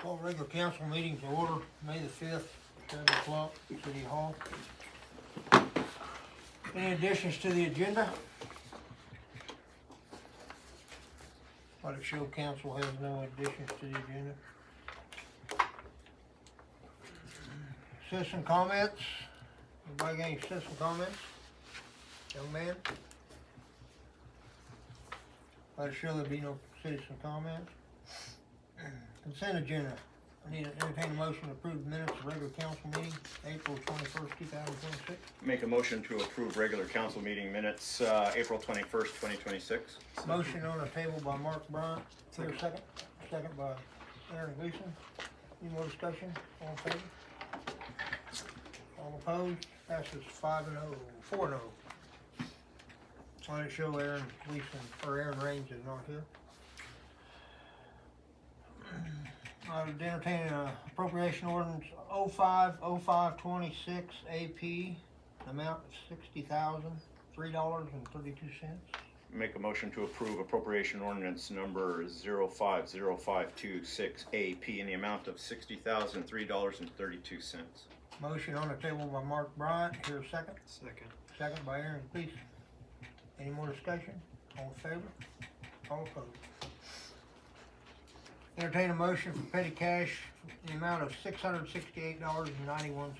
Call regular council meeting to order, May the 5th, 7 o'clock, City Hall. Any additions to the agenda? Let it show council has no additions to the agenda. Citizen comments? Anybody got any citizen comments? Young man? Let it show there be no citizen comments. Consent agenda. I need to entertain a motion to approve the minutes of regular council meeting, April 21st, 2026. Make a motion to approve regular council meeting minutes, April 21st, 2026. Motion on the table by Mark Bryant. Here, second. Second by Aaron Gleason. Any more discussion? All in favor? All opposed? Passes 5-0, 4-0. Let it show Aaron Gleason, or Aaron Raines is not here. I would entertain appropriation ordinance 050526 AP, the amount of $60,003.32. Make a motion to approve appropriation ordinance number 050526 AP in the amount of $60,003.32. Motion on the table by Mark Bryant. Here, second. Second. Second by Aaron Gleason. Any more discussion? All in favor? All opposed? Entertain a motion for petty cash in the amount of $668.91.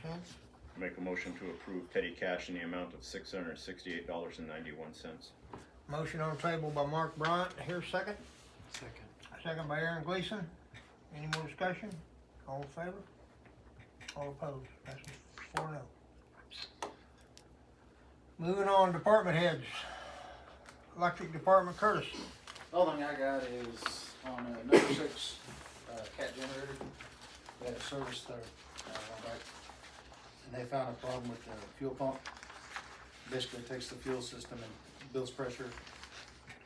Make a motion to approve petty cash in the amount of $668.91. Motion on the table by Mark Bryant. Here, second. Second. Second by Aaron Gleason. Any more discussion? All in favor? All opposed? Passes 4-0. Moving on, department heads. Electric Department, Curtis. The only thing I got is on number 6 cat generator. They had a service there one back, and they found a problem with the fuel pump. Basically, it takes the fuel system and builds pressure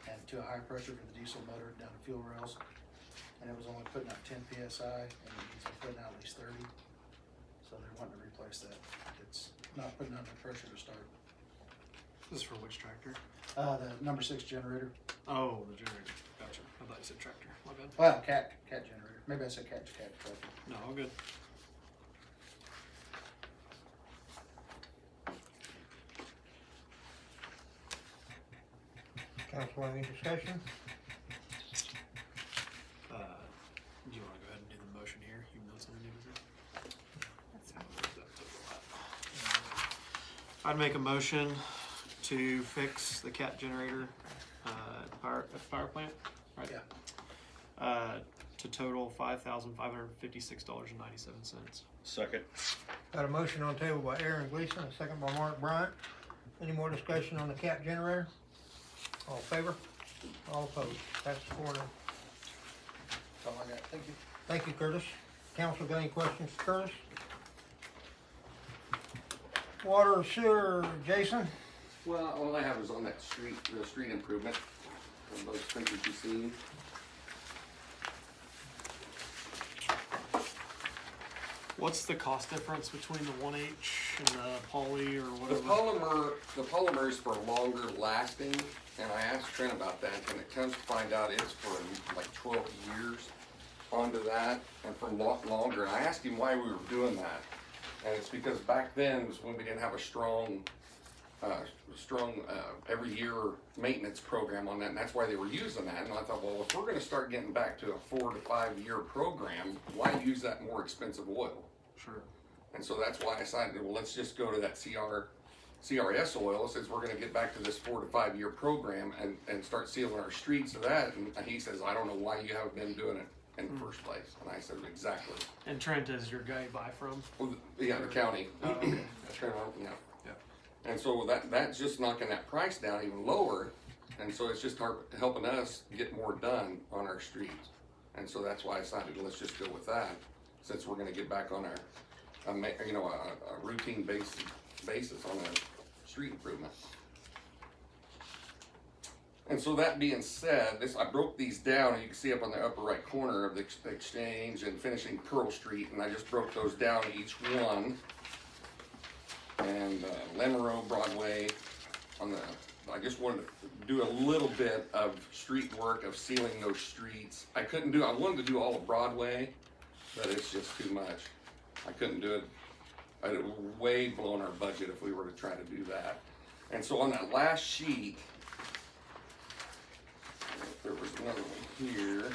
and to a high pressure for the diesel motor down the fuel rails, and it was only putting out 10 psi, and it needs to put out at least 30. So they're wanting to replace that. It's not putting out the pressure to start. This is for which tractor? The number 6 generator. Oh, the generator. Gotcha. I thought you said tractor. My bad. Well, cat generator. Maybe I said cat tractor. No, all good. Council, any discussion? Do you want to go ahead and do the motion here? You know something new to do? I'd make a motion to fix the cat generator at the power plant. Right. Yeah. To total $5,556.97. Second. Got a motion on the table by Aaron Gleason, a second by Mark Bryant. Any more discussion on the cat generator? All in favor? All opposed? That's 4-0. That's all I got. Thank you. Thank you, Curtis. Council got any questions for Curtis? Water, sewer, Jason? Well, all I have is on that street, the street improvement, on those pictures you seen. What's the cost difference between the 1H and the poly or The whatever? polymer is for longer lasting, and I asked Trent about that, and it comes to find out it's for like 12 years onto that, and for a lot longer. And I asked him why we were doing that, and it's because back then was when we didn't have a strong every year maintenance program on that, and that's why they were using that. And I thought, well, if we're going to start getting back to a 4 to 5 year program, why use that more expensive oil? Sure. And so that's why I decided, well, let's just go to that CRS oil, since we're going to get back to this 4 to 5 year program and start sealing our streets of that. And he says, I don't know why you haven't been doing it in the first place. And I said, exactly. And Trent is your guy you buy from? Well, yeah, the county. Oh, okay. Trent, yeah. Yeah. And so that's just knocking that price down even lower, and so it's just helping us get more done on our streets. And so that's why I decided, let's just go with that, since we're going to get back on a routine basis on a street improvement. And so that being said, I broke these down, and you can see up on the upper right corner of the Exchange and finishing Pearl Street, and I just broke those down each one. And Lemonroe, Broadway, I just wanted to do a little bit of street work of sealing those streets. I wanted to do all of Broadway, but it's just too much. I couldn't do it. I'd have way blown our budget if we were to try to do that. And so on that last sheet, there was another one here.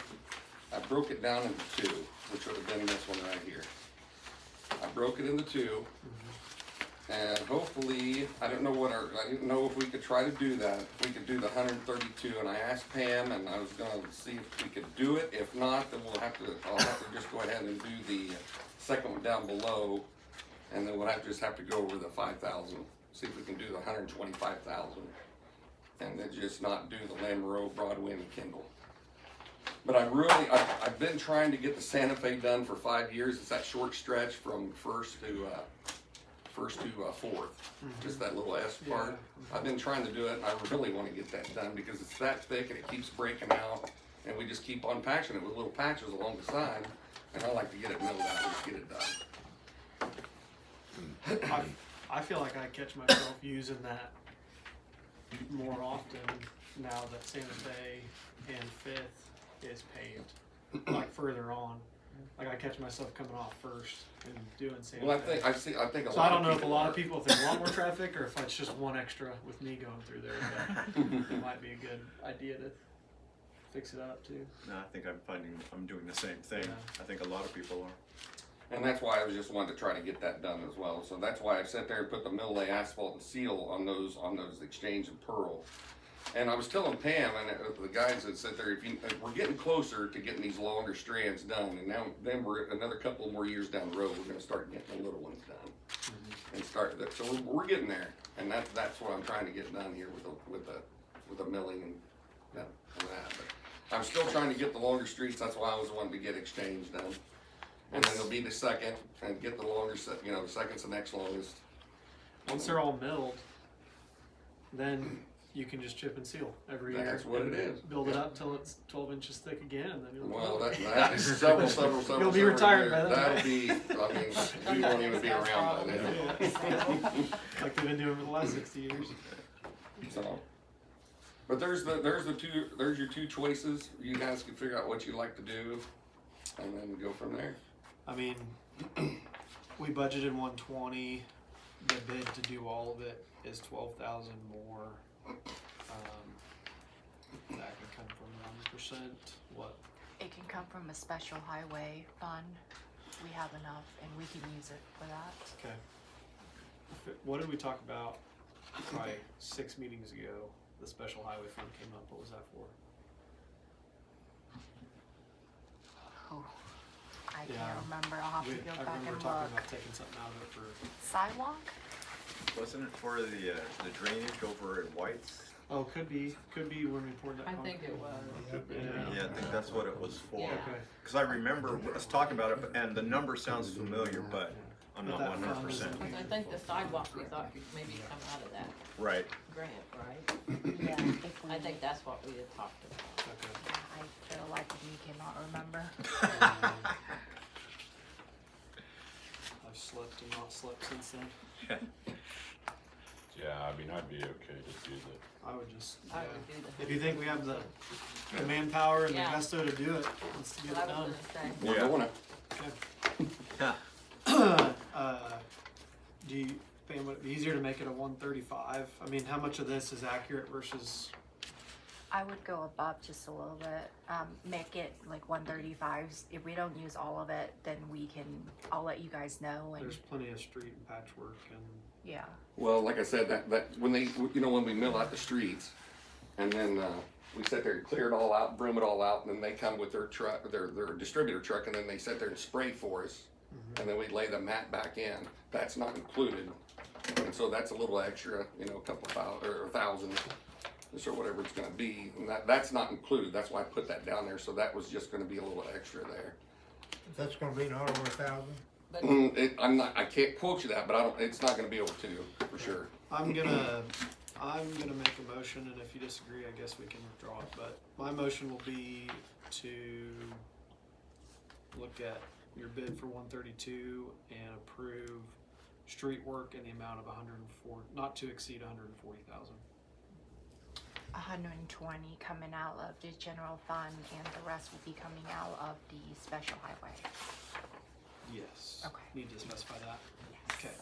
I broke it down into two, which would have been this one right here. I broke it into two. And hopefully, I didn't know if we could try to do that, if we could do the 132, and I asked Pam, and I was gonna see if we could do it. If not, then I'll have to just go ahead and do the second one down below, and then we'll just have to go over the 5,000, see if we can do the 125,000, and then just not do the Lamoureux, Broadway, and Kendall. But I've been trying to get the Santa Fe done for 5 years. It's that short stretch from first to fourth, just that little S part. Yeah. I've been trying to do it, and I really want to get that done because it's that thick and it keeps breaking out, and we just keep on patching it with little patches along the side, and I like to get it milled out and just get it done. I feel like I catch myself using that more often now that Santa Fe and Fifth is paved, like further on. Like I catch myself coming off first and doing Santa Well, Fe. I think a So lot I don't know if a people lot are. of people, if they want more traffic or if it's just one extra with me going through there, but it might be a good idea to fix it up too. No, I think I'm doing the same thing. Yeah. I think a lot of people are. And that's why I was just wanting to try to get that done as well. So that's why I sat there and put the middle lay asphalt and seal on those Exchange and Pearl. And I was telling Pam and the guys that sit there, if we're getting closer to getting these longer strands done, and then we're another couple more years down the road, we're going to start getting the little ones done, and start that. So we're getting there, and that's what I'm trying to get done here with the milling and that. But I'm still trying to get the longer streets. That's why I was wanting to get Exchange done, and then it'll be the second and get the longer set. You know, the second's the next longest. Once they're all milled, then you can just chip and seal every year. That's what and it is. Build it Yeah. up till it's 12 inches thick again, and then you'll. Well, that is several. You'll be retired by then. That'll be, I mean, we won't even be around by then. Yeah. Like they've been doing for the last 60 years. So, but there's your two choices. You guys can figure out what you like to do, and then go from there. I mean, we budgeted 120. The bid to do all of it is 12,000 more. That could come from 1%. What? It can come from a special highway fund. We have enough and we can use it for that. Okay. What did we talk about? Probably 6 meetings ago. The special highway fund came up. What was that for? Oh, I Yeah. can't remember. I'll have to go I back remember and talking look. about taking something out of it for. Sidewalk? Wasn't it for the drainage over at White's? Oh, could be when we poured that. I think it was. Yeah, I think that's what it was for. Yeah. Okay. Because I remember us talking about it, and the number sounds familiar, but I'm not But that 100%. fund I think the sidewalk we thought could maybe come out of that Right. grant, right? Yeah. If we, I think that's what we had talked about. Okay. I feel like you cannot remember. I've slept and not slept since then. Yeah, I mean, I'd be okay to do that. I would just. I yeah. would do the. If you think we have the manpower and Yeah. the gusto to do it, let's get it What I done. was gonna say. We're Yeah. doing it. Do you, Pam, would it be easier to make it a 135? I mean, how much of this is accurate versus? I would go above just a little bit. Make it like 135s. If we don't use all of it, then I'll let you guys know. And There's plenty of street and patchwork and. yeah. Well, like I said, that when when we mill out the streets, and then we sit there and clear it all out, broom it all out, and then they come with their truck, their distributor truck, and then they sit there and spray for us, and then we lay the mat back in. That's not included, and so that's a little extra, a couple thousand or $1,000, or whatever it's going to be, and that's not included. That's why I put that down there. So that was just going to be a little extra there. That's gonna be not over 1,000. But I can't quote you that, but it's not going to be over 2 for sure. I'm gonna make a motion, and if you disagree, I guess we can withdraw it. But my motion will be to look at your bid for 132 and approve street work in the amount of 104, not to exceed 140,000. 120 coming out of the general fund, and the rest will be coming out of the special highway. Yes. Okay. Need to specify that. Yes. Okay.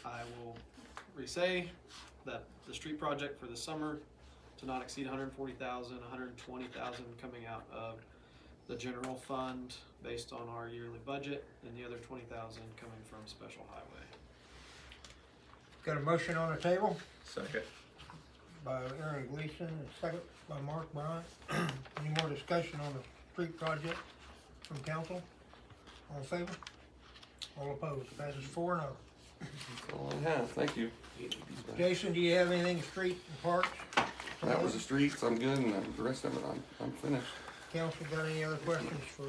I will re-say that the street project for the summer to not exceed 140,000, 120,000 coming out of the general fund based on our yearly budget, and the other 20,000 coming from special highway. Got a motion on the table Second. by Aaron Gleason, and second by Mark Bryant. Any more discussion on the street project from council? All in favor? All opposed? Passes 4-0. That's all I have, thank you. Jason, do you have anything street and parks? That was the streets, I'm good, and the rest of it, I'm finished. Council got any other questions for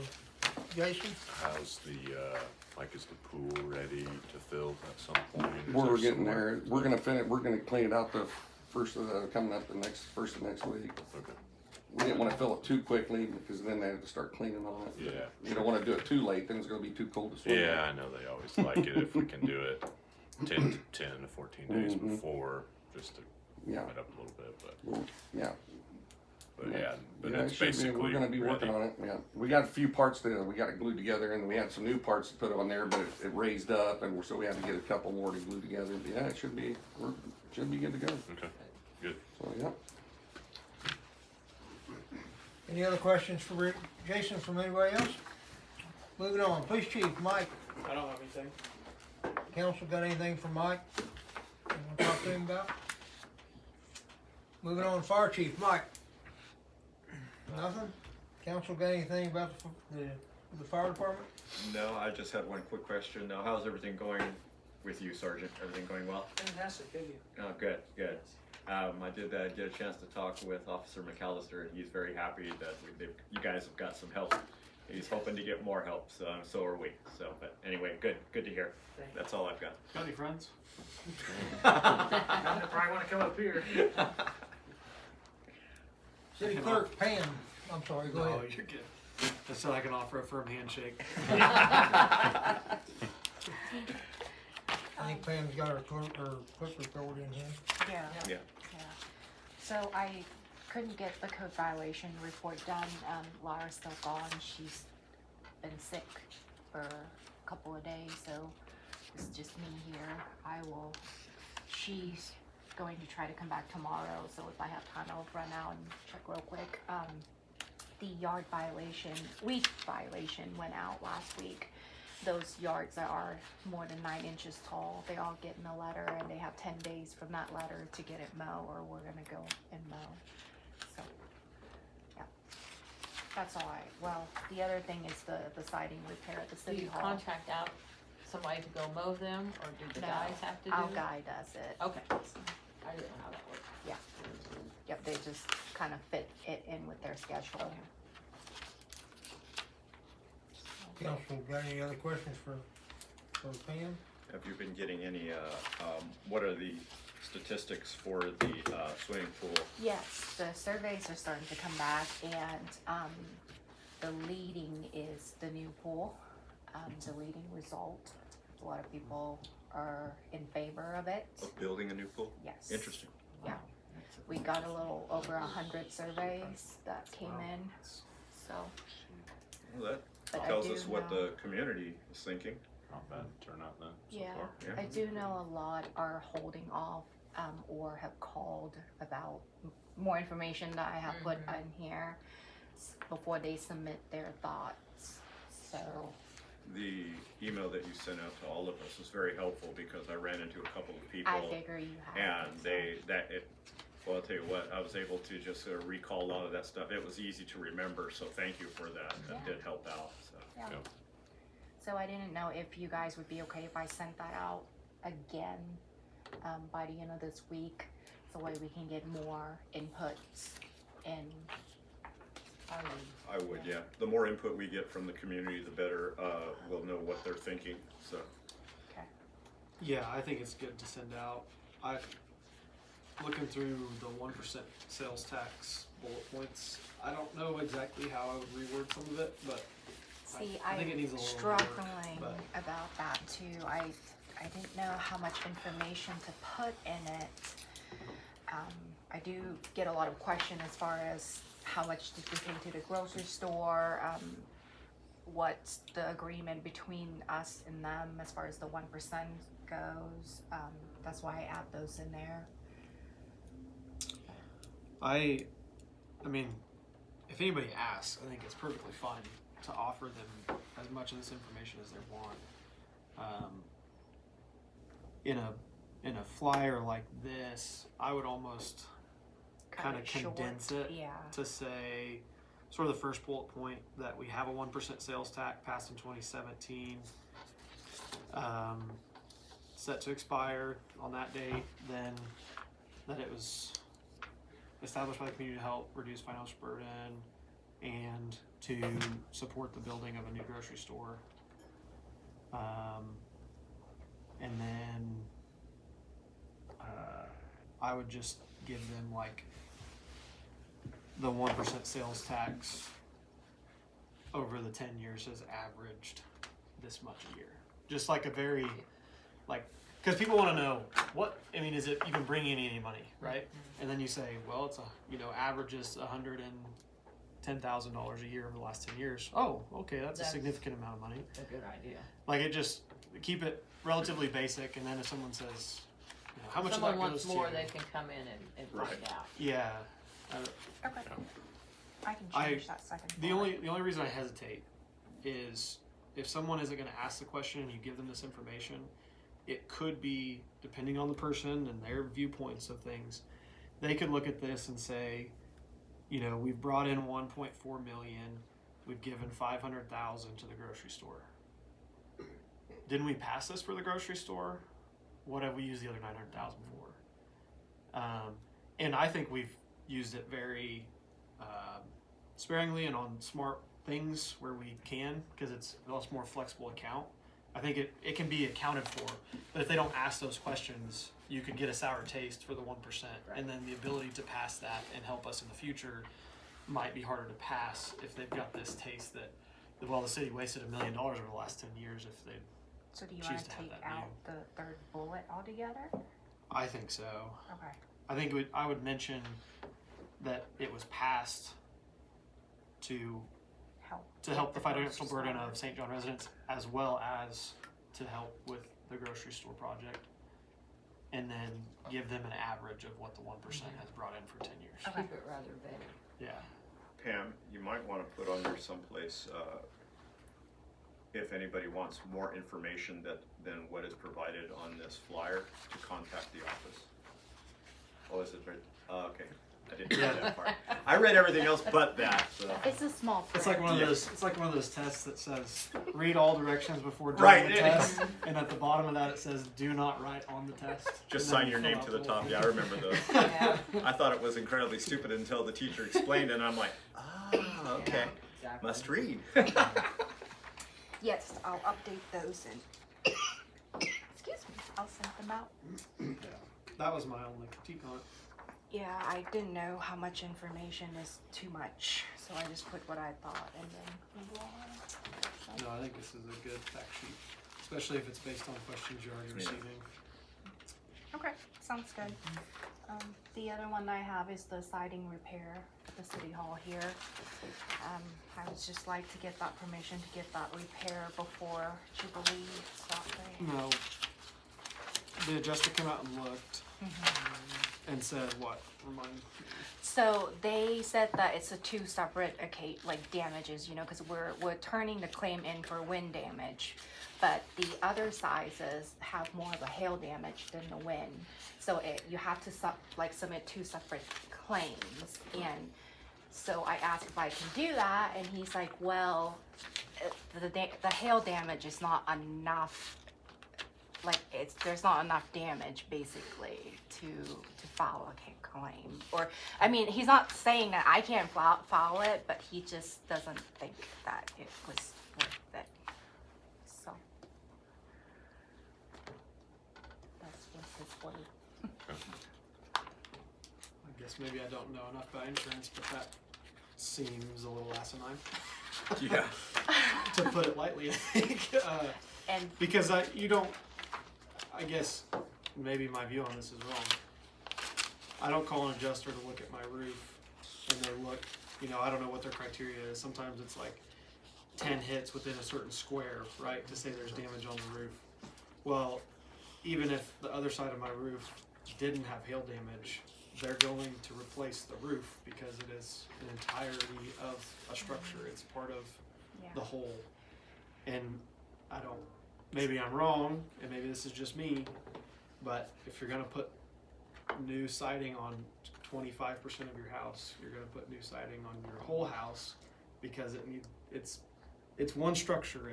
Jason? How's the, is the pool ready to fill at some point? Is We're there getting some there, work? we're gonna finish, we're gonna clean it out the first of the, coming up the first of next week. Okay, We didn't wanna fill it too quickly, because then they have to start cleaning on it. yeah. You don't wanna do it too late, then it's gonna be too cold to swim. in. Yeah, I know they always like it if we can do it 10 to 14 days Mhm. before, just to Yeah, warm it up a little bit, yeah. but yeah, but Yeah, it's it should be. basically We're gonna be working ready. on it, yeah. We got a few parts that we gotta glue together, and we had some new parts to put on there, but it raised up, and so we had to get a couple more to glue together. But yeah, it should be good to go. Okay, good. So, yeah. Any other questions for Jason from anybody else? Moving on, Police Chief Mike, I don't have anything. council got anything for Mike? You wanna talk to him about? Moving on, Fire Chief Mike. Nothing? Council got anything about the fire department? No, I just had one quick question. Now, how's everything going with you, Sergeant? Everything going well? Fantastic, thank you. Oh, good, good. I did get a chance to talk with Officer McAllister. He's very happy that you guys have got some help. He's hoping to get more help, so are we. So, but anyway, good to hear. Thank you. That's all I've got. Got any friends? Probably wanna come up here. City Clerk Pam, I'm sorry, go No, ahead. you're good. Just so I can offer a firm handshake. I think Pam's got her clerk report in here. Yeah. Yeah. Yeah. So I couldn't get the code violation report done. Laura's still gone. She's been sick for a couple of days, so it's just me here. She's going to try to come back tomorrow, so if I have time, I'll run out and check real quick. The yard violation, weed violation went out last week. Those yards that are more than 9 inches tall, they all get in a letter, and they have 10 days from that letter to get it mow, or we're gonna go and mow. So, yeah, that's all right. Well, the other thing is the siding repair at the Do city you hall. contract out somebody to go mow them, or do the No, guys have to do Our it? guy does it. Okay, I didn't know how that worked. Yep, they just kind of fit it in with their schedule. Council got any other questions for Pam? Have you been getting any, what are the statistics for the swimming pool? Yes, the surveys are starting to come back, and the leading is the new pool. The leading result, a lot of people are in favor of it. Of building a new pool? Yes. Interesting. Yeah, we got a little over 100 surveys that came in, so. Well, But that I tells do us what know- the community is thinking. Not bad turnout then, so Yeah, far. I do know a lot are holding off, or have called about more information that I have put Mhm. in here before they submit their thoughts, so. The email that you sent out to all of us was very helpful because I ran into a couple of people. I figure you have. And well, I'll tell you what, I was able to just recall a lot of that stuff. It was easy to remember, so thank you for that. That Yeah. did help out, so. Yeah. Yep. So I didn't know if you guys would be okay if I sent that out again, by the end of this week, so that way we can get more inputs and. I would, yeah. The more input we get from the community, the better we'll know what they're thinking, so. Yeah, I think it's good to send out. Looking through the 1% sales tax bullet points, I don't know exactly how I would reword some of it, but See, I think it needs a little more work, struggling but- about that too. I didn't know how much information to put in it. I do get a lot of questions as far as how much did you take to the grocery store? what's the agreement between us and them as far as the 1% goes. That's why I add those in there. I mean, if anybody asks, I think it's perfectly fine to offer them as much of this information as they want. In a flyer like this, I would almost kind of Kinda short, condense it yeah. to say, sort of the first bullet point, that we have a 1% sales tax passed in 2017, set to expire on that date. Then that it was established by the community to help reduce financial burden and to support the building of a new grocery store. And then I would just give them like the 1% sales tax over the 10 years has averaged this much a year. Just like a very, like, because people want to know what, I mean, is it even bringing any money, right? And then you say, well, it's averages $110,000 a year over the last 10 years. Oh, okay, that's a That's- significant amount of money. A good idea. Like, it just, keep it relatively basic, and then if someone says, how much Someone of that wants goes more, to, they can come in and find Right. out. yeah. Okay. I can I- change that second The bullet. only reason I hesitate is if someone isn't going to ask the question and you give them this information, it could be, depending on the person and their viewpoints of things, they could look at this and say, we've brought in 1.4 million, we've given 500,000 to the grocery store. Didn't we pass this for the grocery store? What have we used the other 900,000 for? And I think we've used it very sparingly and on smart things where we can, because it's a much more flexible account. I think it can be accounted for, but if they don't ask those questions, you could get a sour taste for the 1%, and then the ability to pass that and help us in the future might be harder to pass if they've got this taste that, well, the city wasted $1 million over the last 10 years if they. So do you choose want to to have take that out the third bullet altogether? I think so. Okay. I think I would mention that it was passed to help the financial burden of St. John residents, as well as to help with the grocery store project, and then give them an average of what the 1% has brought in for 10 years. Okay. Keep it rather vague. Yeah. Pam, you might want to put on there someplace, if anybody wants more information than what is provided on this flyer, to contact the office. Oh, is it right? Okay, I didn't read that part. I read everything else but that, so. It's a small print. It's like one of Yeah. those. It's like one of those tests that says read all directions before doing Right. the test, and at the bottom of that it says do not write on the test. Just And then sign you your fill name out to the whole top. thing. Yeah, I remember those. Yeah, I thought it was incredibly stupid until the teacher explained it, and I'm like, okay, exactly. must read. Yes, I'll update those and excuse me, I'll send them out. That was my only critique on it. Yeah, I didn't know how much information is too much, so I just put what I thought and then move on. So, No, I think this is a good fact sheet, especially if it's based on questions you're already Yeah. receiving. okay, sounds good. The other one that I have is the siding repair at the city hall here. I would just like to get that permission to get that repair before Jubilee stop day. No. The adjuster came out and looked and said what? Remind me. So they said that it's a two separate damages, because we're turning the claim in for wind damage, but the other sizes have more of a hail damage than the wind. So you have to submit two separate claims, and so I asked if I can do that, and he's like, well, the hail damage is not enough. There's not enough damage basically to file a claim, or I mean, he's not saying that I can't file it, but he just doesn't think that it was worth it. So that's just his word. I guess maybe I don't know enough about insurance, but that seems a little asinine, Yeah. to put it lightly, I think. And Because I guess maybe my view on this is wrong. I don't call an adjuster to look at my roof and they look, I don't know what their criteria is. Sometimes it's like 10 hits within a certain square, right, to say there's damage on the roof. Well, even if the other side of my roof didn't have hail damage, they're going to replace the roof because it is an entirety of a structure. It's part of Yeah. the whole. And I don't, maybe I'm wrong, and maybe this is just me, but if you're gonna put new siding on 25% of your house, you're gonna put new siding on your whole house because it's one structure.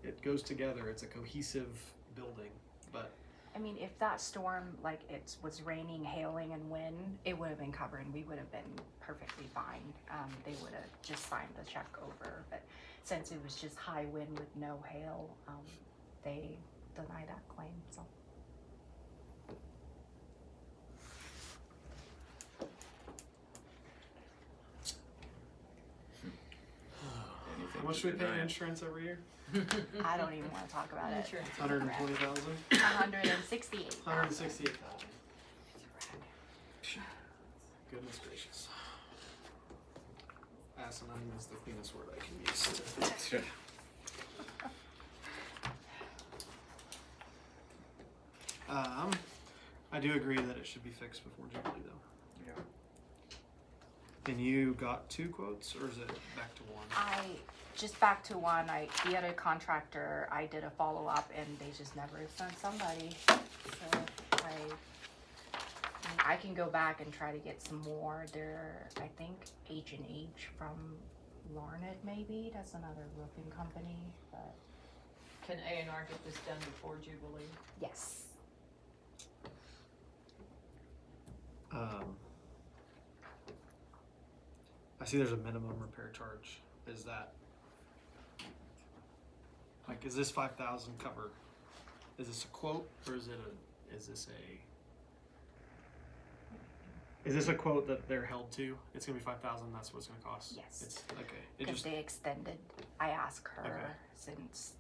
It goes together. It's a cohesive building. But I mean, if that storm, like it was raining, hailing, and wind, it would have been covered and we would have been perfectly fine. They would have just signed the check over. But since it was just high wind with no hail, they denied that claim. So Anything how much to do we pay in deny it. insurance every year? I don't even want to talk about it. Insurance. 120,000. 168. 168,000. Goodness gracious. Asinine is the cleanest word I can use. I do agree that it should be fixed before Jubilee, though. Yeah. And you got 2 quotes, or is it back to 1? I just back to one. The other contractor, I did a follow up, and they just never sent somebody. So I can go back and try to get some more. They're, I think, H&H from Larned, maybe. That's another roofing company. But Can A&R get this done before Jubilee? yes, I see there's a minimum repair charge. Is that, like, is this 5,000 cover? Is this a quote, or is this a quote that they're held to? It's gonna be 5,000. That's what it's gonna cost. Yes. It's okay. It because just they extended. I asked her Okay. since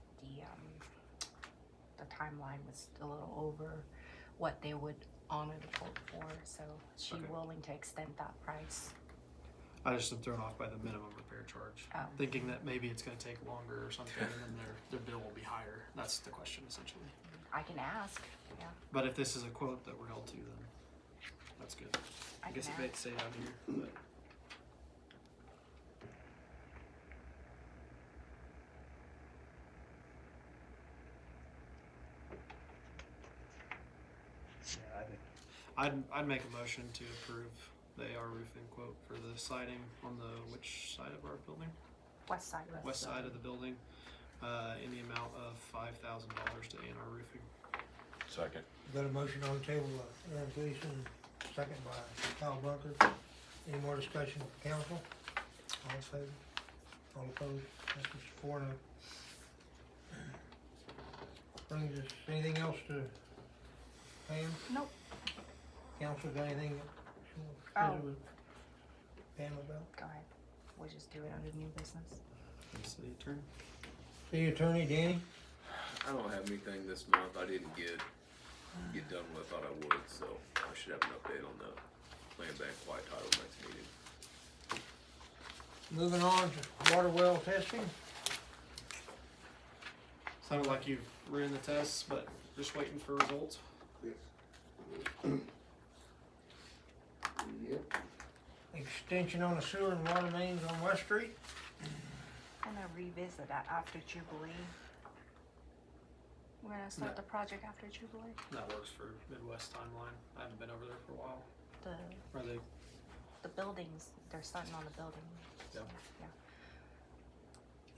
the timeline was a little over what they would honor the quote for. So she's Okay. willing to extend that price. I just am thrown off by the minimum repair charge, Oh. thinking that maybe it's gonna take longer or something, and then their bill will be higher. That's the question essentially. I can ask. Yeah, But if this is a quote that we're held to, then that's good. I guess it can may ask. say out here, but. Yeah, I think. I'd make a motion to approve the AR roofing quote for the siding on the which side of our building? West side. West side of the building, in the amount of $5,000 to A&R Roofing. Second. Got a motion on the table by Aaron Gleason, second by Kyle Bunker. Any more discussion from council? All in favor? All opposed? That's 4-0. Brings us, anything else to Pam? Nope. Council got anything that you Oh. want to visit with Pam about? Go ahead. We'll just do it under new business. City attorney. City attorney, Danny? I don't have anything this month. I didn't get done what I thought I would, so I should have an update on the land bank quiet title next meeting. Moving on to water well testing. Sounded like you've ran the tests, but just waiting for results. Yep. Extension on the sewer and water mains on West Street. I'm gonna revisit that after Jubilee. We're gonna start No. the project after Jubilee. That works for Midwest timeline. I haven't been over there for a while. The Are they? the buildings, they're starting on the building. Yeah. Yeah.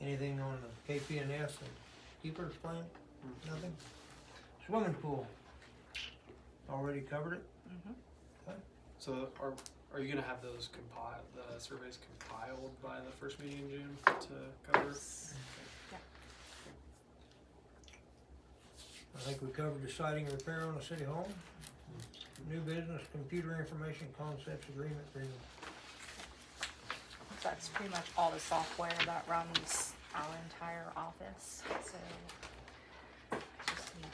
Anything on the KP&S and Keepers plant? Mm. Nothing? Swimming pool. Already covered it? Mm-hmm. So are you gonna have the surveys compiled by the first meeting in June to cover? I think we covered the siding repair on the city hall. New business, computer information concepts agreement. That's pretty much all the software that runs our entire office, so just need it.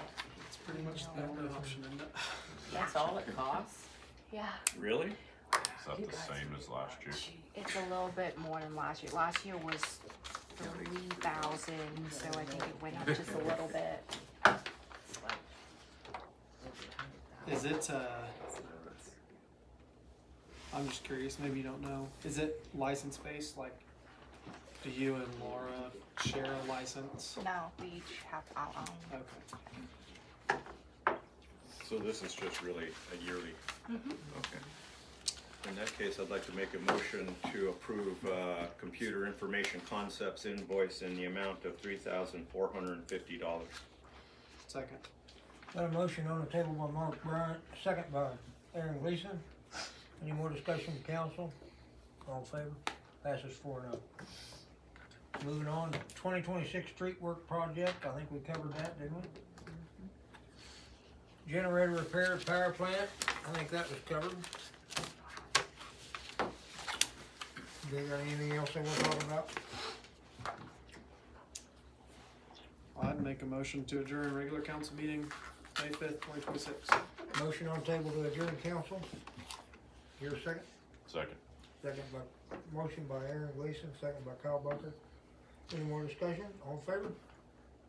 It's pretty much the only option, isn't it? That's all it costs? Yeah, Really? Is that the same as last year? it's a little bit more than last year. Last year was 3,000, so I think it went up just a little bit. Is it, I'm just curious, maybe you don't know, is it license based, like, do you and Laura share a license? No, we each have our own. Okay. So this is just really a yearly. Mhm. Okay. In that case, I'd like to make a motion to approve Computer Information Concepts invoice in the amount of $3,450. Second. Got a motion on the table by Mark Bryant, second by Aaron Gleason. Any more discussion, council? All in favor? Passes 4-0. Moving on to 2026 street work project, I think we covered that, didn't we? Generator repair, power plant, I think that was covered. Do you got anything else they want to talk about? I'd make a motion to adjourn regular council meeting, May 5th, 2026. Motion on table to adjourn council. Here a second? Second. Second by, motion by Aaron Gleason, second by Kyle Bucker. Any more discussion? All in favor?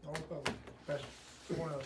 All opposed? Passes 4-0.